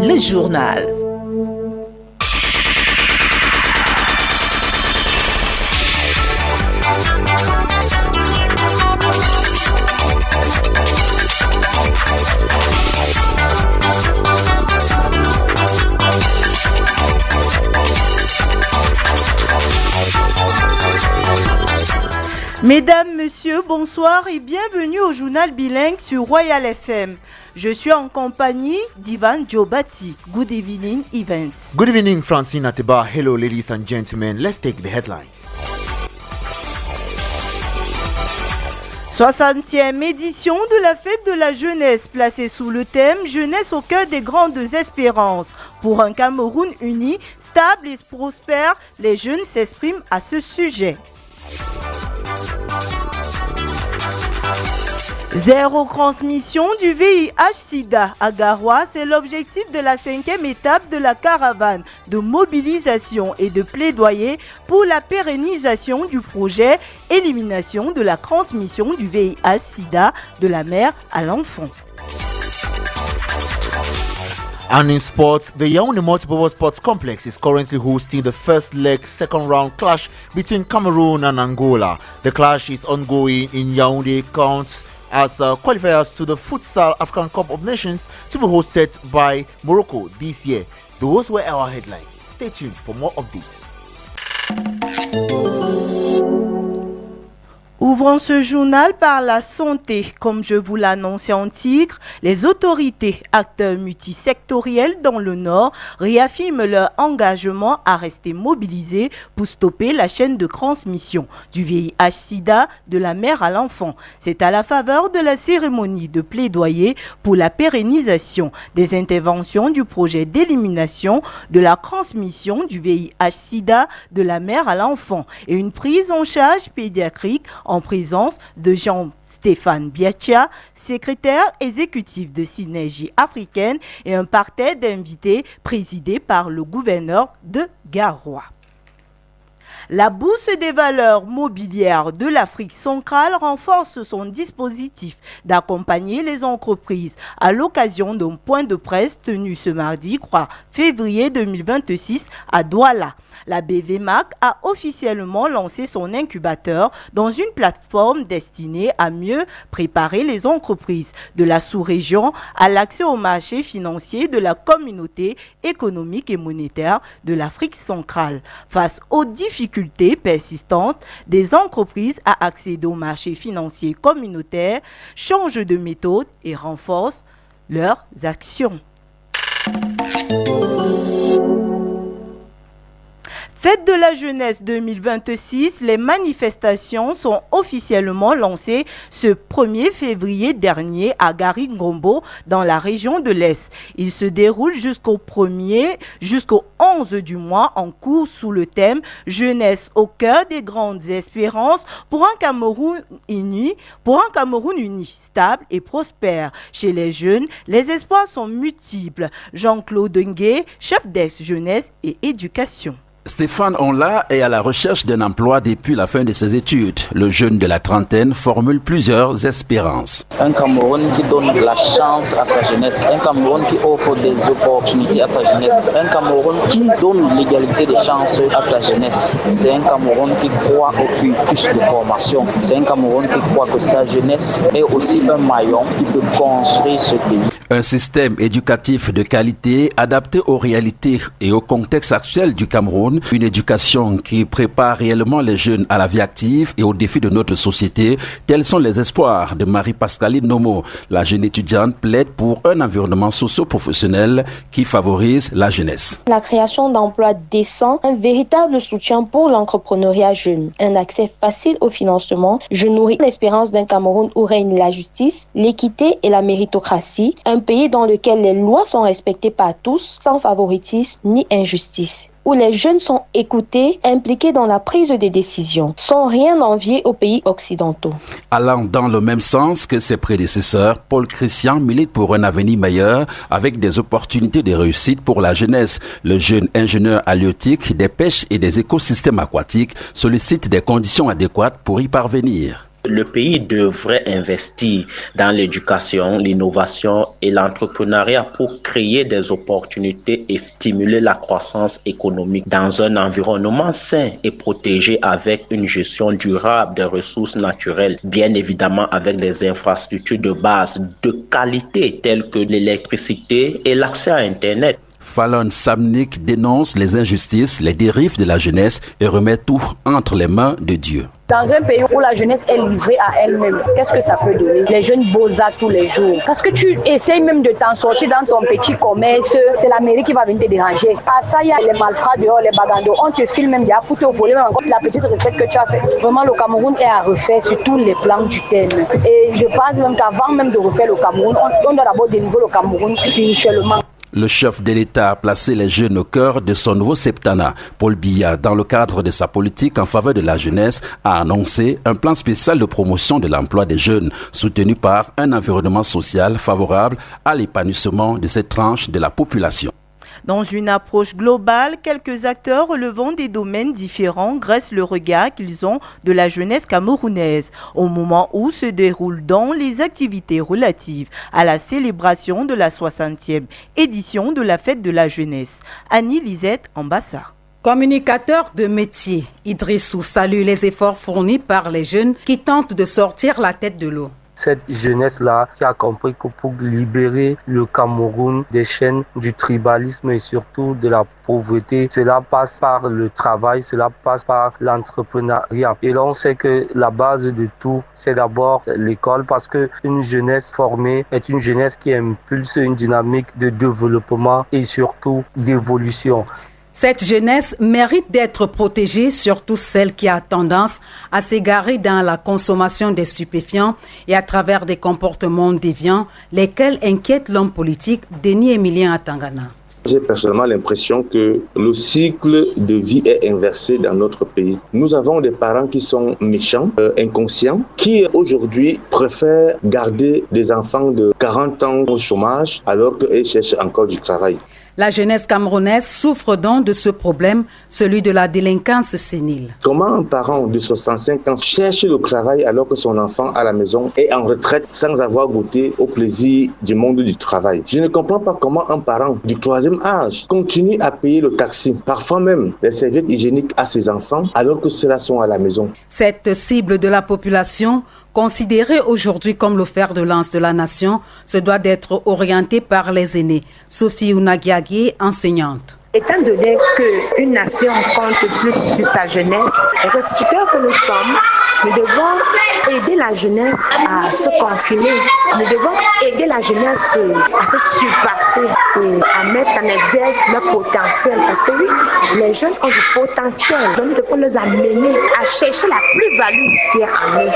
le journal. Mesdames, Messieurs, bonsoir et bienvenue au Journal Bilingue sur Royal FM. Je suis en compagnie d'Ivan Jobati. Good evening, Evans. Good evening, Francine Atiba. Hello, ladies and gentlemen. Let's take the headlines. 60e édition de la fête de la jeunesse, placée sous le thème « Jeunesse au cœur des grandes espérances ». Pour un Cameroun uni, stable et prospère, les jeunes s'expriment à ce sujet. Zéro transmission du VIH-Sida à Garoua, c'est l'objectif de la 5e étape de la caravane de mobilisation et de plaidoyer pour la pérennisation du projet élimination de la transmission du VIH-Sida de la mère à l'enfant. And in sports, the Yaoundé Multipurpose Sports Complex is currently hosting the first leg second round clash between Cameroon and Angola. The clash is ongoing in Yaoundé, counts as qualifiers to the Futsal African Cup of Nations to be hosted by Morocco this year. Those were our headlines. Stay tuned for more updates. Ouvrons ce journal par la santé. Comme je vous l'annonçais en titre, les autorités, acteurs multisectoriels dans le Nord, réaffirment leur engagement à rester mobilisés pour stopper la chaîne de transmission du VIH-Sida de la mère à l'enfant. C'est à la faveur de la cérémonie de plaidoyer pour la pérennisation des interventions du projet d'élimination de la transmission du VIH-Sida de la mère à l'enfant et une prise en charge pédiatrique en présence de Jean-Stéphane Biachia, secrétaire exécutif de Synergie africaine et un parterre d'invités présidé par le gouverneur de Garoua. La Bourse des valeurs mobilières de l'Afrique centrale renforce son dispositif d'accompagner les entreprises à l'occasion d'un point de presse tenu ce mardi 3 février 2026 à Douala. La BVMAC a officiellement lancé son incubateur dans une plateforme destinée à mieux préparer les entreprises de la sous-région à l'accès au marché financier de la communauté économique et monétaire de l'Afrique centrale. Face aux difficultés persistantes des entreprises à accéder au marché financier communautaire, changent de méthode et renforcent leurs actions. Fête de la jeunesse 2026, les manifestations sont officiellement lancées ce 1er février dernier à Gari-Ngombo dans la région de l'Est. Il se déroule jusqu'au 11 du mois en cours sous le thème « Jeunesse au cœur des grandes espérances pour un Cameroun uni, stable et prospère ». Chez les jeunes, les espoirs sont multiples. Jean-Claude Ngué, chef d'ex-jeunesse et éducation. Stéphane Onla est à la recherche d'un emploi depuis la fin de ses études. Le jeune de la trentaine formule plusieurs espérances. Un Cameroun qui donne de la chance à sa jeunesse, un Cameroun qui offre des opportunités à sa jeunesse, un Cameroun qui donne l'égalité des chances à sa jeunesse. C'est un Cameroun qui croit au cursus de formation. C'est un Cameroun qui croit que sa jeunesse est aussi un maillon qui peut construire ce pays. Un système éducatif de qualité adapté aux réalités et au contexte actuel du Cameroun. Une éducation qui prépare réellement les jeunes à la vie active et aux défis de notre société. Tels sont les espoirs de Marie-Pascaline Nomo. La jeune étudiante plaide pour un environnement socio-professionnel qui favorise la jeunesse. La création d'emplois décents, un véritable soutien pour l'entrepreneuriat jeune, un accès facile au financement. Je nourris l'espérance d'un Cameroun où règne la justice, l'équité et la méritocratie. Un pays dans lequel les lois sont respectées par tous, sans favoritisme ni injustice. Où les jeunes sont écoutés, impliqués dans la prise des décisions, sans rien envier aux pays occidentaux. Allant dans le même sens que ses prédécesseurs, Paul Christian milite pour un avenir meilleur avec des opportunités de réussite pour la jeunesse. Le jeune ingénieur halieutique des pêches et des écosystèmes aquatiques sollicite des conditions adéquates pour y parvenir. Le pays devrait investir dans l'éducation, l'innovation et l'entrepreneuriat pour créer des opportunités et stimuler la croissance économique dans un environnement sain et protégé avec une gestion durable des ressources naturelles, bien évidemment avec des infrastructures de base de qualité telles que l'électricité et l'accès à Internet. Fallon Samnik dénonce les injustices, les dérives de la jeunesse et remet tout entre les mains de Dieu. Dans un pays où la jeunesse est livrée à elle-même, qu'est-ce que ça peut donner? Les jeunes bosa tous les jours. Parce que tu essayes même de t'en sortir dans ton petit commerce, c'est la mairie qui va venir te déranger. À ça, il y a les malfrats dehors, les bagandos. On te filme même pour te voler même encore la petite recette que tu as faite. Vraiment, le Cameroun est à refaire sur tous les plans du thème. Et je pense même qu'avant même de refaire le Cameroun, on doit d'abord délivrer le Cameroun spirituellement. Le chef de l'État a placé les jeunes au cœur de son nouveau septennat. Paul Biya, dans le cadre de sa politique en faveur de la jeunesse, a annoncé un plan spécial de promotion de l'emploi des jeunes, soutenu par un environnement social favorable à l'épanouissement de cette tranche de la population. Dans une approche globale, quelques acteurs relevant des domaines différents dressent le regard qu'ils ont de la jeunesse camerounaise au moment où se déroulent dans les activités relatives à la célébration de la 60e édition de la Fête de la Jeunesse. Annie Lisette Ambassa. Communicateur de métier, Idrissou salue les efforts fournis par les jeunes qui tentent de sortir la tête de l'eau. Cette jeunesse-là qui a compris que pour libérer le Cameroun des chaînes du tribalisme et surtout de la pauvreté, cela passe par le travail, cela passe par l'entrepreneuriat. Et là, on sait que la base de tout, c'est d'abord l'école parce qu'une jeunesse formée est une jeunesse qui impulse une dynamique de développement et surtout d'évolution. Cette jeunesse mérite d'être protégée, surtout celle qui a tendance à s'égarer dans la consommation des stupéfiants et à travers des comportements déviants, lesquels inquiètent l'homme politique Denis Emilien Atangana. J'ai personnellement l'impression que le cycle de vie est inversé dans notre pays. Nous avons des parents qui sont méchants, inconscients, qui aujourd'hui préfèrent garder des enfants de 40 ans au chômage alors qu'ils cherchent encore du travail. La jeunesse camerounaise souffre donc de ce problème, celui de la délinquance sénile. Comment un parent de 65 ans cherche le travail alors que son enfant à la maison est en retraite sans avoir goûté au plaisir du monde du travail? Je ne comprends pas comment un parent du 3e âge continue à payer le taxi, parfois même les serviettes hygiéniques à ses enfants alors que ceux-là sont à la maison. Cette cible de la population, considérée aujourd'hui comme le fer de lance de la nation, se doit d'être orientée par les aînés. Sophie Ounagiagui, enseignante. Étant donné qu'une nation compte plus sur sa jeunesse, les instituteurs que nous sommes, nous devons aider la jeunesse à se confiner. Nous devons aider la jeunesse à se surpasser et à mettre en exergue leur potentiel. Parce que oui, les jeunes ont du potentiel. Nous devons les amener à chercher la plus-value qui est en eux.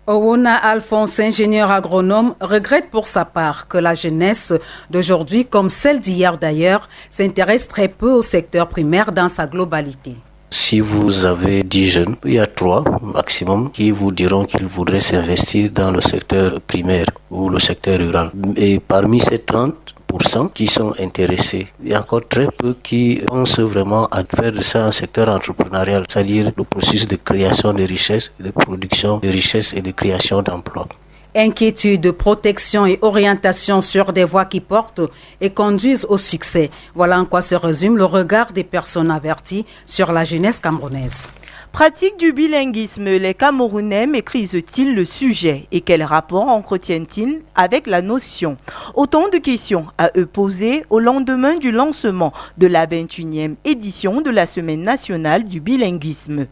Owona Alphonse, ingénieur agronome, regrette pour sa part que la jeunesse d'aujourd'hui, comme celle d'hier d'ailleurs, s'intéresse très peu au secteur primaire dans sa globalité. Si vous avez 10 jeunes, il y a 3 maximum qui vous diront qu'ils voudraient s'investir dans le secteur primaire ou le secteur rural. Et parmi ces 30% qui sont intéressés, il y a encore très peu qui pensent vraiment à faire de ça un secteur entrepreneurial, c'est-à-dire le processus de création de richesses, de production de richesses et de création d'emplois. Inquiétude, protection et orientation sur des voies qui portent et conduisent au succès. Voilà en quoi se résume le regard des personnes averties sur la jeunesse camerounaise. Pratique du bilinguisme, les Camerounais maîtrisent-ils le sujet et quel rapport entretiennent-ils avec la notion? Autant de questions à eux poser au lendemain du lancement de la 21e édition de la Semaine nationale du bilinguisme.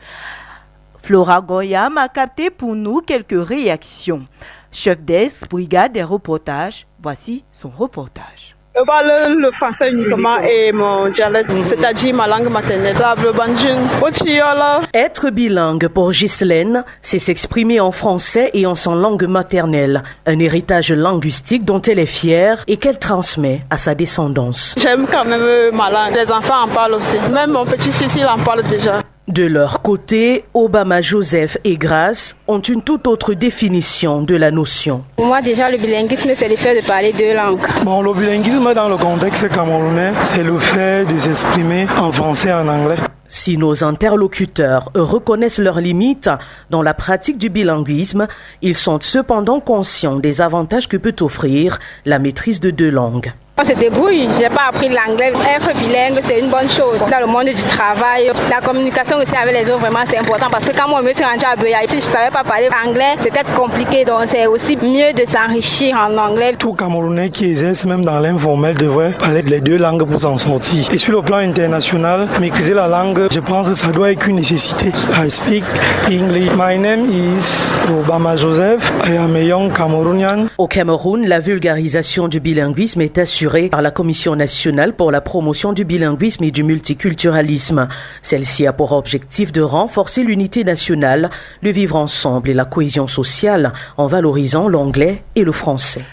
Flora Goyam a capté pour nous quelques réactions. Chef desk, brigade des reportages, voici son reportage. Je parle le français uniquement et mon dialecte, c'est-à-dire ma langue maternelle. Être bilingue pour Ghislaine, c'est s'exprimer en français et en son langue maternelle. Un héritage linguistique dont elle est fière et qu'elle transmet à sa descendance. J'aime quand même ma langue. Les enfants en parlent aussi. Même mon petit-fils, il en parle déjà. De leur côté, Obama, Joseph et Grace ont une toute autre définition de la notion. Pour moi, déjà, le bilinguisme, c'est le fait de parler 2 langues. Bon, le bilinguisme dans le contexte camerounais, c'est le fait de s'exprimer en français et en anglais. Si nos interlocuteurs reconnaissent leurs limites dans la pratique du bilinguisme, ils sont cependant conscients des avantages que peut offrir la maîtrise de 2 langues. On se débrouille, j'ai pas appris l'anglais. Être bilingue, c'est une bonne chose. Dans le monde du travail, la communication aussi avec les autres, vraiment, c'est important. Parce que quand moi, je me suis rendue à Beya, si je savais pas parler anglais, c'était compliqué. Donc, c'est aussi mieux de s'enrichir en anglais. Tout Camerounais qui exerce même dans l'informel devrait parler les 2 langues pour s'en sortir. Et sur le plan international, maîtriser la langue, je pense que ça doit être une nécessité. I speak English. My name is Obama Joseph. I am a young Cameroonian. Au Cameroun, la vulgarisation du bilinguisme est assurée par la Commission nationale pour la promotion du bilinguisme et du multiculturalisme. Celle-ci a pour objectif de renforcer l'unité nationale, le vivre ensemble et la cohésion sociale en valorisant l'anglais et le français.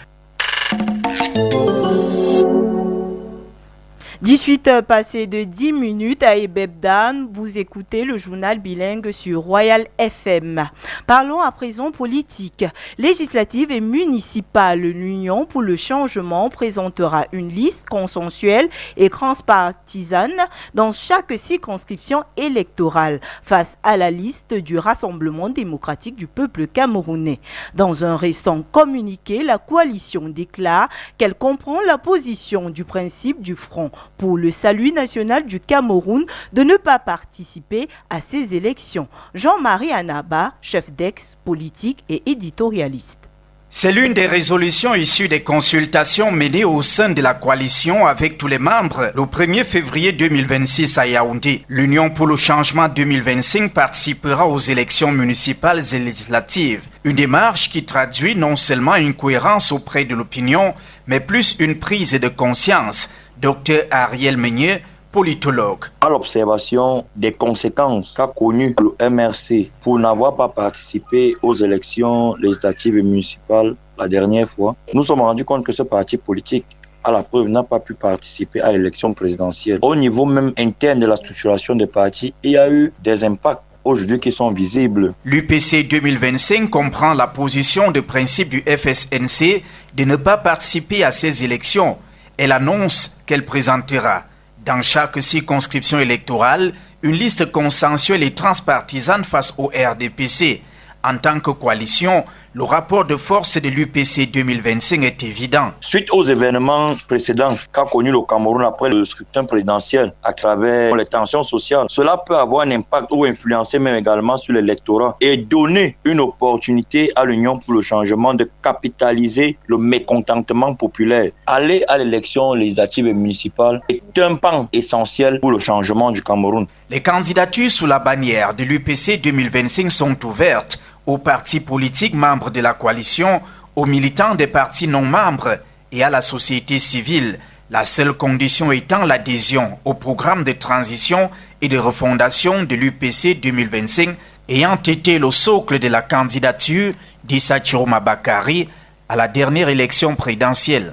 18h passées de 10 minutes à Ebebdan, vous écoutez le journal bilingue sur Royal FM. Parlons à présent politique. Législative et municipale, l'Union pour le changement présentera une liste consensuelle et transpartisane dans chaque circonscription électorale face à la liste du Rassemblement démocratique du peuple camerounais. Dans un récent communiqué, la coalition déclare qu'elle comprend la position du principe du Front pour le salut national du Cameroun de ne pas participer à ces élections. Jean-Marie Anaba, chef d'ex politique et éditorialiste. C'est l'une des résolutions issues des consultations menées au sein de la coalition avec tous les membres le 1er février 2026 à Yaoundé. L'Union pour le changement 2025 participera aux élections municipales et législatives. Une démarche qui traduit non seulement une cohérence auprès de l'opinion, mais plus une prise de conscience. Dr Ariel Meunier, politologue. À l'observation des conséquences qu'a connues le MRC pour n'avoir pas participé aux élections législatives et municipales la dernière fois, nous sommes rendus compte que ce parti politique, à la preuve, n'a pas pu participer à l'élection présidentielle. Au niveau même interne de la structuration des partis, il y a eu des impacts aujourd'hui qui sont visibles. L'UPC 2025 comprend la position de principe du FSNC de ne pas participer à ces élections. Elle annonce qu'elle présentera dans chaque circonscription électorale une liste consensuelle et transpartisane face au RDPC. En tant que coalition, le rapport de force de l'UPC 2025 est évident. Suite aux événements précédents qu'a connu le Cameroun après le scrutin présidentiel à travers les tensions sociales, cela peut avoir un impact ou influencer même également sur l'électorat et donner une opportunité à l'Union pour le changement de capitaliser le mécontentement populaire. Aller à l'élection législative et municipale est un pan essentiel pour le changement du Cameroun. Les candidatures sous la bannière de l'UPC 2025 sont ouvertes aux partis politiques membres de la coalition, aux militants des partis non membres et à la société civile. La seule condition étant l'adhésion au programme de transition et de refondation de l'UPC 2025 ayant été le socle de la candidature d'Issa Chiroma Bakari à la dernière élection présidentielle.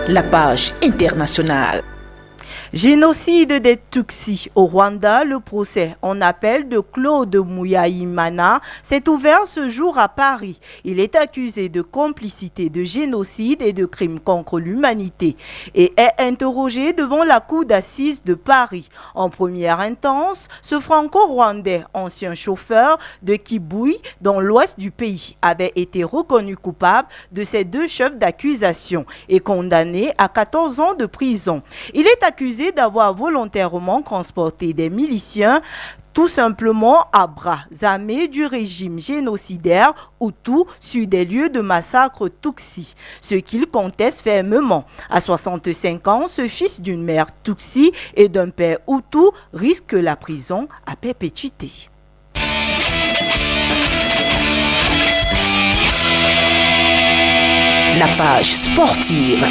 La page internationale. Génocide des Tutsis au Rwanda, le procès en appel de Claude Muyayimana s'est ouvert ce jour à Paris. Il est accusé de complicité de génocide et de crimes contre l'humanité et est interrogé devant la cour d'assises de Paris. En première instance, ce franco-rwandais, ancien chauffeur de Kibouy dans l'ouest du pays, avait été reconnu coupable de ces 2 chefs d'accusation et condamné à 14 ans de prison. Il est accusé d'avoir volontairement transporté des miliciens tout simplement à bras armés du régime génocidaire Hutu sur des lieux de massacre Tutsi, ce qu'il conteste fermement. À 65 ans, ce fils d'une mère Tutsi et d'un père Hutu risque la prison à perpétuité. La page sportive.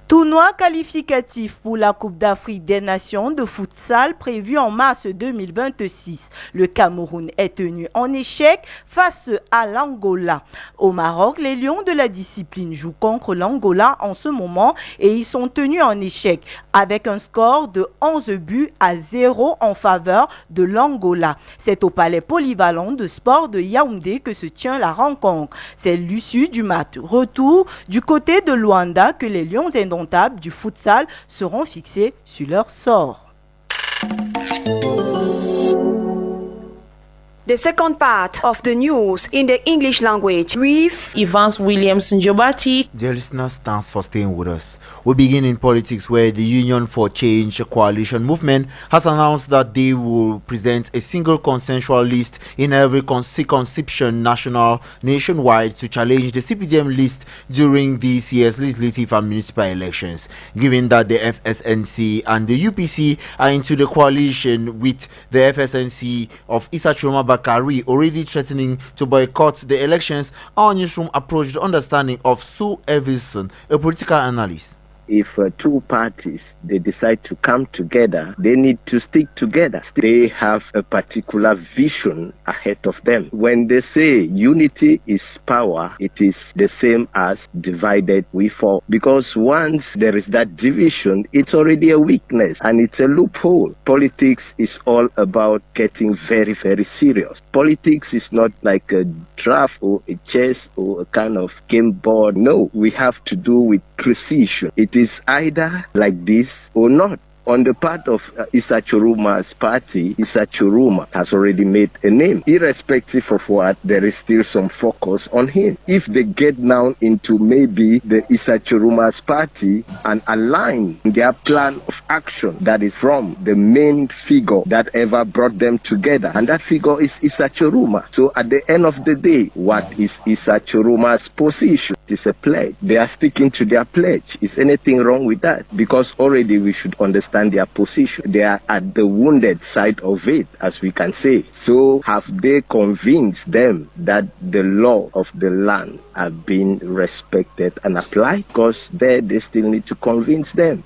Tournoi qualificatif pour la Coupe d'Afrique des Nations de futsal prévu en mars 2026. Le Cameroun est tenu en échec face à l'Angola. Au Maroc, les Lions de la discipline jouent contre l'Angola en ce moment et ils sont tenus en échec avec un score de 11-0 en faveur de l'Angola. C'est au palais polyvalent de sport de Yaoundé que se tient la rencontre. C'est l'issue du match retour du côté de Luanda que les Lions indomptables indomptables du futsal seront fixés sur leur sort. The second part of the news in the English language with Evans Williams Njobati. Dear listeners, thanks for staying with us. We begin in politics, where the Union for Change coalition movement has announced that they will present a single consensual list in every circumscription nationwide to challenge the CPDM list during this year's legislative and municipal elections. Given that the FSNC and the UPC are into the coalition with the FSNC of Issa Chiroma Bakari already threatening to boycott the elections, our newsroom approached the understanding of Sue Everson, a political analyst. If two parties, they decide to come together, they need to stick together. They have a particular vision ahead of them. When they say unity is power, it is the same as divided we fall. Because once there is that division, it's already a weakness and it's a loophole. Politics is all about getting very, very serious. Politics is not like a draft or a chess or a kind of game board. No, we have to do with precision. It is either like this or not. On the part of Issa Chiroma's party, Issa Chiroma has already made a name. Irrespective of what, there is still some focus on him. If they get now into maybe the Issa Chiroma's party and align their plan of action that is from the main figure that ever brought them together, and that figure is Issa Chiroma. So at the end of the day, what is Issa Chiroma's position? It's a pledge. They are sticking to their pledge. Is anything wrong with that? Because already we should understand their position. They are at the wounded side of it, as we can say. So have they convinced them that the law of the land are being respected and applied? Because there they still need to convince them.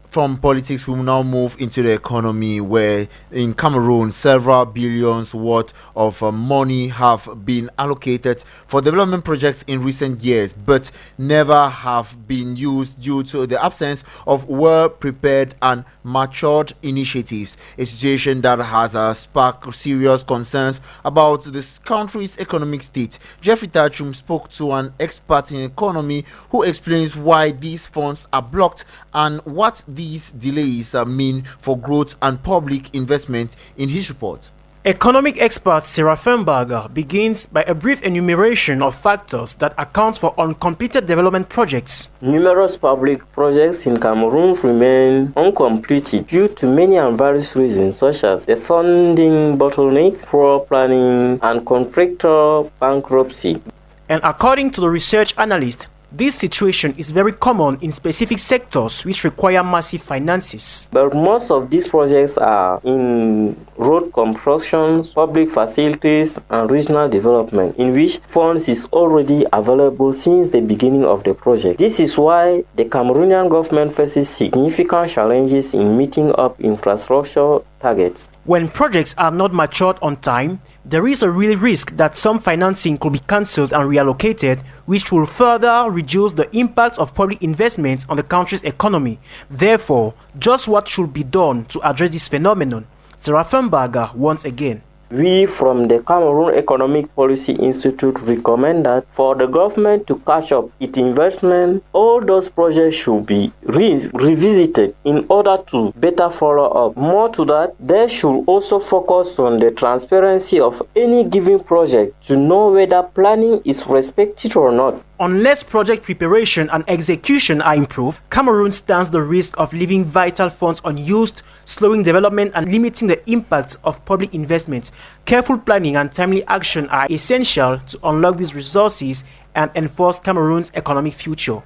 From politics, we will now move into the economy, where in Cameroon, several billions worth of money have been allocated for development projects in recent years, but never have been used due to the absence of well-prepared and matured initiatives, a situation that has sparked serious concerns about this country's economic state. Jeffrey Tachum spoke to an expert in economy who explains why these funds are blocked and what these delays mean for growth and public investment in his report. Economic expert Seraphim Berger begins by a brief enumeration of factors that account for uncompleted development projects. Numerous public projects in Cameroon remain uncompleted due to many and various reasons, such as the funding bottlenecks, poor planning, and contractor bankruptcy. And according to the research analyst, this situation is very common in specific sectors which require massive finances. But most of these projects are in road constructions, public facilities, and regional development, in which funds is already available since the beginning of the project. This is why the Cameroonian government faces significant challenges in meeting up infrastructure targets. When projects are not matured on time, there is a real risk that some financing could be cancelled and reallocated, which will further reduce the impact of public investments on the country's economy. Therefore, just what should be done to address this phenomenon? Seraphim Berger once again. We from the Cameroon Economic Policy Institute recommend that for the government to catch up its investment, all those projects should be revisited in order to better follow up. More to that, they should also focus on the transparency of any given project to know whether planning is respected or not. Unless project preparation and execution are improved, Cameroon stands the risk of leaving vital funds unused, slowing development and limiting the impact of public investment. Careful planning and timely action are essential to unlock these resources and enforce Cameroon's economic future.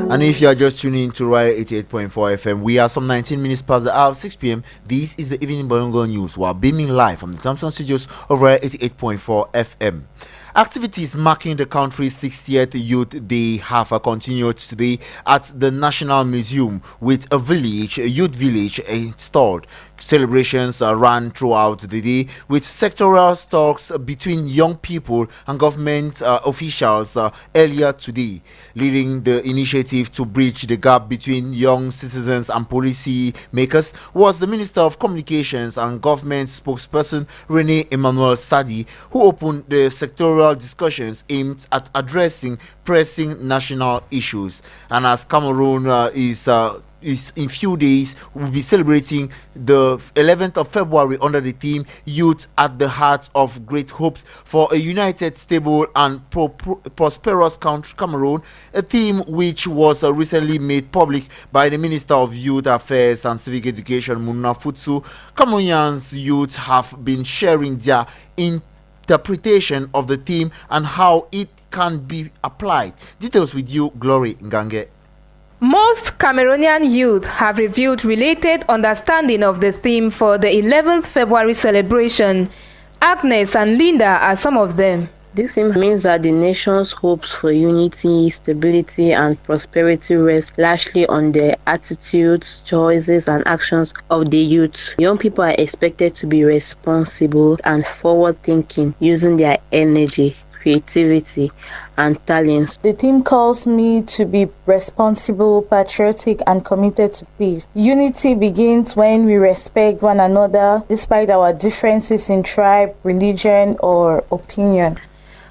And if you are just tuning in to Raya 88.4 FM, we are some 19 minutes past the hour of 6 p.m. This is the Evening Bilingue News. We are beaming live from the Thompson Studios of Raya 88.4 FM. Activities marking the country's 60th Youth Day have continued today at the National Museum with a youth village installed. Celebrations ran throughout the day with sectoral talks between young people and government officials earlier today. Leading the initiative to bridge the gap between young citizens and policy makers was the Minister of Communications and Government spokesperson Rene Emmanuel Sadi, who opened the sectoral several discussions aimed at addressing pressing national issues. And as Cameroon is in few days, we'll be celebrating the 11th of February under the theme Youth at the Heart of Great Hopes for a United, Stable and Prosperous Cameroon, a theme which was recently made public by the Minister of Youth Affairs and Civic Education, Muna Futsu. Cameroonians youth have been sharing their interpretation of the theme and how it can be applied. Details with you, Glory Ngange. Most Cameroonian youth have revealed related understanding of the theme for the 11th February celebration. Agnes and Linda are some of them. This theme means that the nation's hopes for unity, stability, and prosperity rest largely on the attitudes, choices, and actions of the youth. Young people are expected to be responsible and forward-thinking, using their energy, creativity, and talents. The theme calls me to be responsible, patriotic, and committed to peace. Unity begins when we respect one another despite our differences in tribe, religion, or opinion.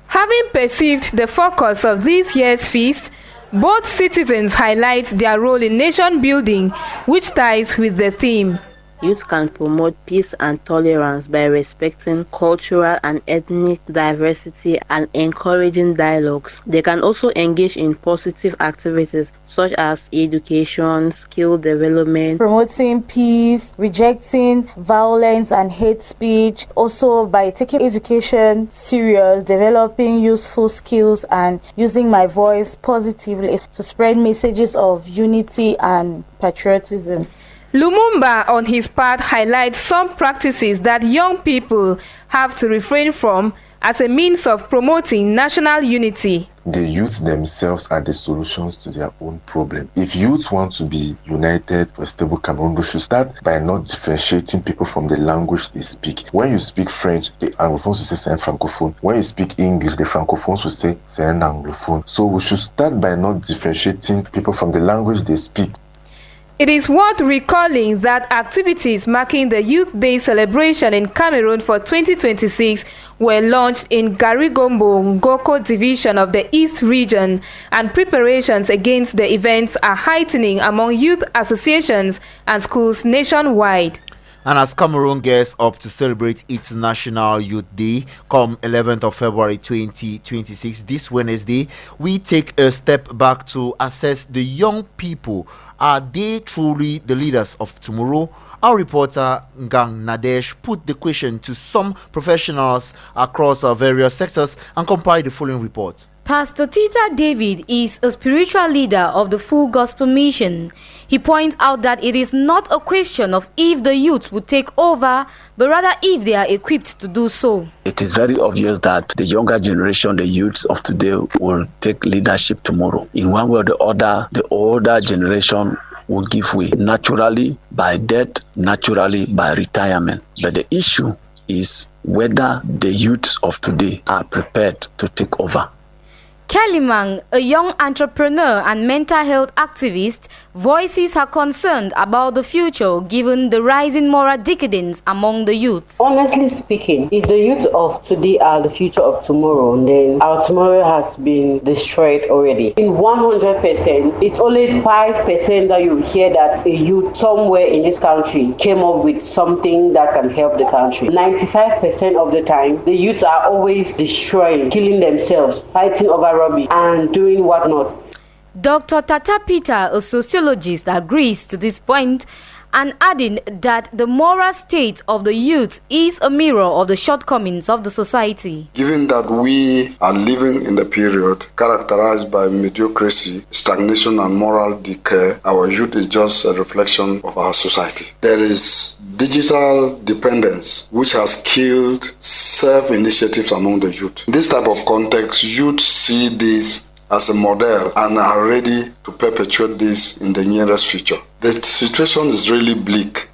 Having perceived the focus of this year's feast, both citizens highlight their role in nation building, which ties with the theme. Youth can promote peace and tolerance by respecting cultural and ethnic diversity and encouraging dialogues. They can also engage in positive activities such as education, skill development, promoting peace, rejecting violence and hate speech, also by taking education serious, developing useful skills, and using my voice positively to spread messages of unity and patriotism. Lumumba, on his part, highlights some practices that young people have to refrain from as a means of promoting national unity. The youth themselves are the solutions to their own problem. If youth want to be united for a stable Cameroon, they should start by not differentiating people from the language they speak. When you speak French, the Anglophones will say c'est un francophone. When you speak English, the Francophones will say c'est un anglophone. So we should start by not differentiating people from the language they speak. It is worth recalling that activities marking the Youth Day celebration in Cameroon for 2026 were launched in Garigombo, Ngoko division of the East region, and preparations against the events are heightening among youth associations and schools nationwide. And as Cameroon gears up to celebrate its National Youth Day come 11th of February 2026, this Wednesday, we take a step back to assess the young people. Are they truly the leaders of tomorrow? Our reporter Ngang Nadesh put the question to some professionals across various sectors and compiled the following report. Pastor Tita David is a spiritual leader of the Full Gospel Mission. He points out that it is not a question of if the youth will take over, but rather if they are equipped to do so. It is very obvious that the younger generation, the youths of today, will take leadership tomorrow. In one way or the other, the older generation will give way naturally by death, naturally by retirement. But the issue is whether the youths of today are prepared to take over. Kelimang, a young entrepreneur and mental health activist, voices her concern about the future given the rising moral decadence among the youths. Honestly speaking, if the youth of today are the future of tomorrow, then our tomorrow has been destroyed already. In 100%, it's only 5% that you hear that a youth somewhere in this country came up with something that can help the country. 95% of the time, the youths are always destroying, killing themselves, fighting over rubbish and doing whatnot. Dr. Tata Peter, a sociologist, agrees to this point and adding that the moral state of the youth is a mirror of the shortcomings of the society. Given that we are living in a period characterized by mediocrity, stagnation and moral decay, our youth is just a reflection of our society. There is digital dependence, which has killed self-initiatives among the youth. In this type of context, youth see this as a model and are ready to perpetuate this in the nearest future. The situation is really bleak.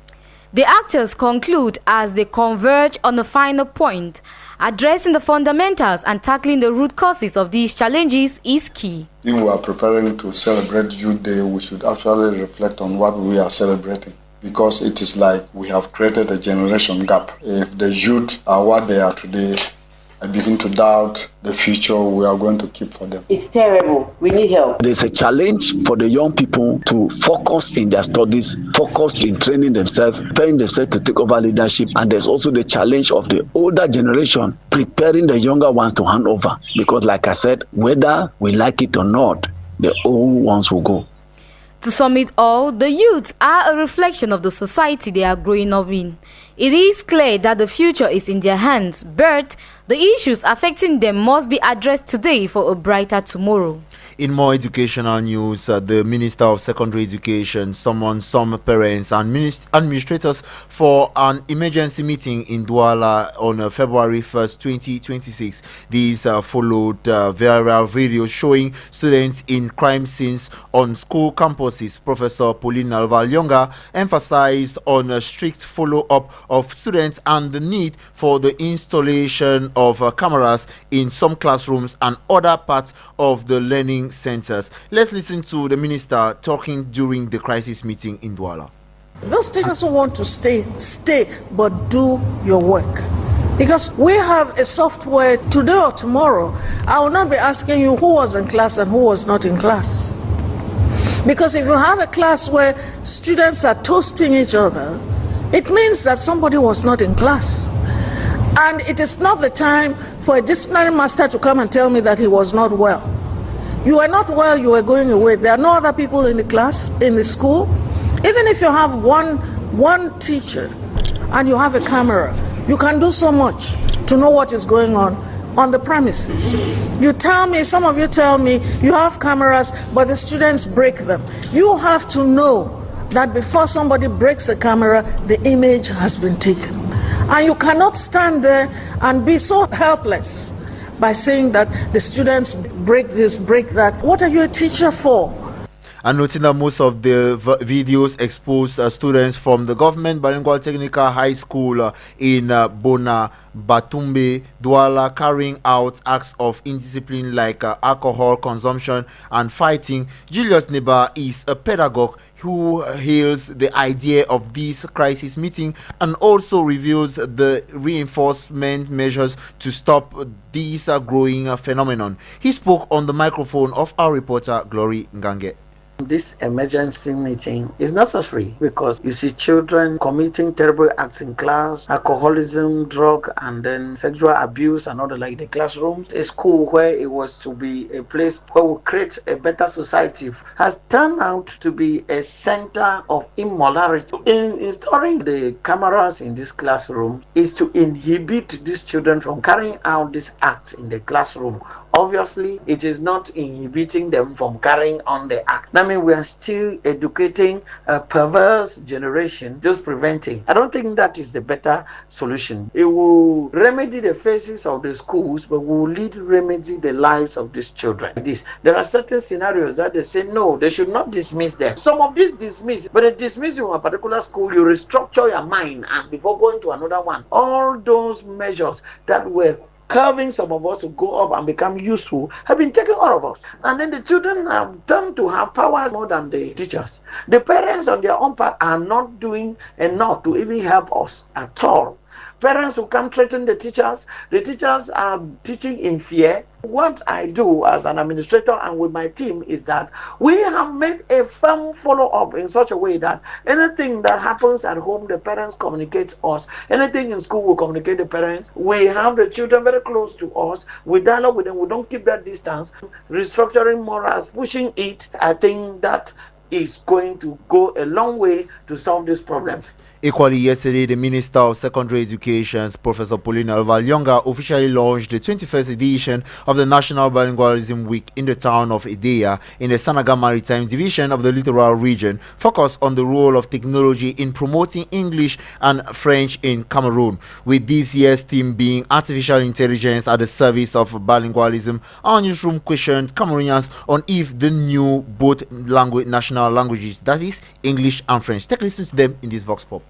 The actors conclude as they converge on a final point. Addressing the fundamentals and tackling the root causes of these challenges is key. If we are preparing to celebrate Youth Day, we should actually reflect on what we are celebrating, because it is like we have created a generation gap. If the youth are what they are today, I begin to doubt the future we are going to keep for them. It's terrible. We need help. There's a challenge for the young people to focus in their studies, focus in training themselves, preparing themselves to take over leadership. And there's also the challenge of the older generation preparing the younger ones to hand over. Because like I said, whether we like it or not, the old ones will go. To sum it all, the youths are a reflection of the society they are growing up in. It is clear that the future is in their hands, but the issues affecting them must be addressed today for a brighter tomorrow. In more educational news, the Minister of Secondary Education summoned some parents and administrators for an emergency meeting in Douala on February 1st, 2026. These followed viral videos showing students in crime scenes on school campuses. Professor Pauline Alvalyonga emphasized on a strict follow-up of students and the need for the installation of cameras in some classrooms and other parts of the learning centers. Let's listen to the minister talking during the crisis meeting in Douala. Those students who want to stay, but do your work. Because we have a software today or tomorrow. I will not be asking you who was in class and who was not in class. Because if you have a class where students are toasting each other, it means that somebody was not in class. And it is not the time for a disciplinary master to come and tell me that he was not well. You are not well, you are going away. There are no other people in the class, in the school. Even if you have one teacher and you have a camera, you can do so much to know what is going on the premises. You tell me, some of you tell me, you have cameras, but the students break them. You have to know that before somebody breaks a camera, the image has been taken. And you cannot stand there and be so helpless by saying that the students break this, break that. What are you a teacher for? And noting that most of the videos expose students from the government bilingual technical high school in Bona Batumbe, Douala, carrying out acts of indiscipline like alcohol consumption and fighting. Julius Neba is a pedagogue who hails the idea of this crisis meeting and also reveals the reinforcement measures to stop this growing phenomenon. He spoke on the microphone of our reporter Glory Ngange. This emergency meeting is necessary because you see children committing terrible acts in class, alcoholism, drug, and then sexual abuse and all the like. The classroom, a school where it was to be a place where we create a better society, has turned out to be a center of immorality. In installing the cameras in this classroom is to inhibit these children from carrying out these acts in the classroom. Obviously, it is not inhibiting them from carrying on the act. I mean, we are still educating a perverse generation, just preventing. I don't think that is the better solution. It will remedy the faces of the schools, but will remedy the lives of these children. There are certain scenarios that they say, no, they should not dismiss them. Some of these dismiss, but they dismiss you in a particular school, you restructure your mind, and before going to another one, all those measures that were curbing some of us to go up and become useful have been taken out of us. And then the children have turned to have powers more than the teachers. The parents on their own part are not doing enough to even help us at all. Parents will come threaten the teachers are teaching in fear. What I do as an administrator and with my team is that we have made a firm follow-up in such a way that anything that happens at home, the parents communicate us. Anything in school, we communicate the parents. We have the children very close to us. We dialogue with them. We don't keep that distance. Restructuring morals, pushing it, I think that is going to go a long way to solve this problem. Equally, yesterday, the Minister of Secondary Education, Professor Pauline Alvalyonga, officially launched the 21st edition of the National Bilingualism Week in the town of Ideya in the Sanaga Maritime Division of the Littoral Region, focused on the role of technology in promoting English and French in Cameroon. With this year's theme being Artificial Intelligence at the Service of Bilingualism, our newsroom questioned Cameroonians on if the new both national languages, that is English and French. Take a listen to them in this Vox Pop.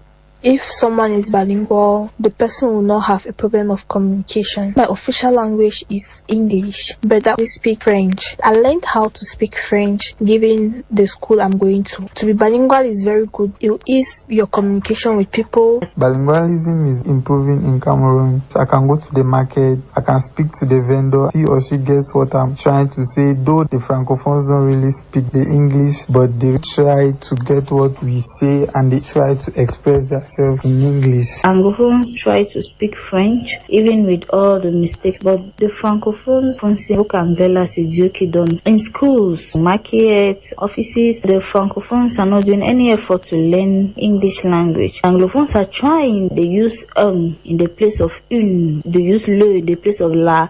If someone is bilingual, the person will not have a problem of communication. My official language is English, but I speak French. I learned how to speak French given the school I'm going to. To be bilingual is very good. It ease your communication with people. Bilingualism is improving in Cameroon. So I can go to the market, I can speak to the vendor, he or she gets what I'm trying to say, though the Francophones don't really speak the English, but they try to get what we say and they try to express themselves in English. Anglophones try to speak French, even with all the mistakes, but the Francophones in schools, markets, offices, the Francophones are not doing any effort to learn English language. Anglophones are trying, they use in the place of une, they use le in the place of la.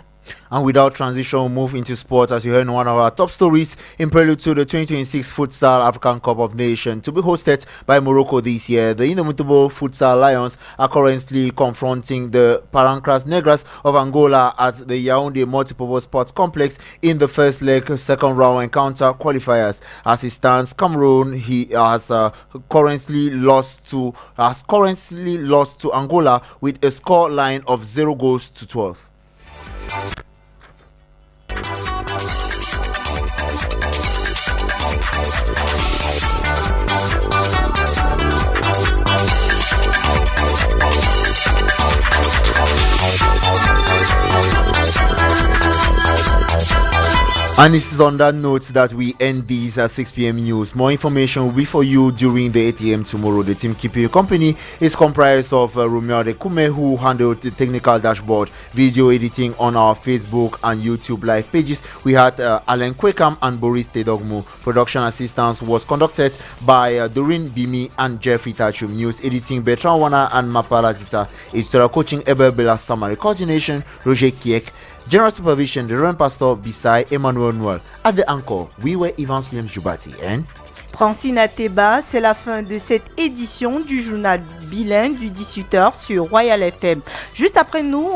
And without transition, we'll move into sports as you heard in one of our top stories in prelude to the 2026 Futsal African Cup of Nations to be hosted by Morocco this year. The indomitable Futsal Lions are currently confronting the Parancras Negras of Angola at the Yaoundé Multipurpose Sports Complex in the first leg second round encounter qualifiers. As it stands, Cameroon has currently lost to Angola with a score line of 0-12. And it is on that note that we end these 6 p.m. news. More information will be for you during the 8 a.m. tomorrow. The team keeping you company is comprised of Romeo Adekume, who handled the technical dashboard, video editing on our Facebook and YouTube live pages. We had Alan Kwekam and Boris Tedogmu. Production assistance was conducted by Doreen Bimi and Jeffrey Tachum. News editing Bertrand Wana and Mapala Zita. Editorial coaching Eber Bela Samari. Coordination Roger Kiek. General supervision, the Reverend Pastor Bisai Emmanuel Noel. At the anchor, we were Evans Williams Jubati and Francine Ateba, c'est la fin de cette édition du journal bilingue du 18h sur Royal FM. Juste après nous,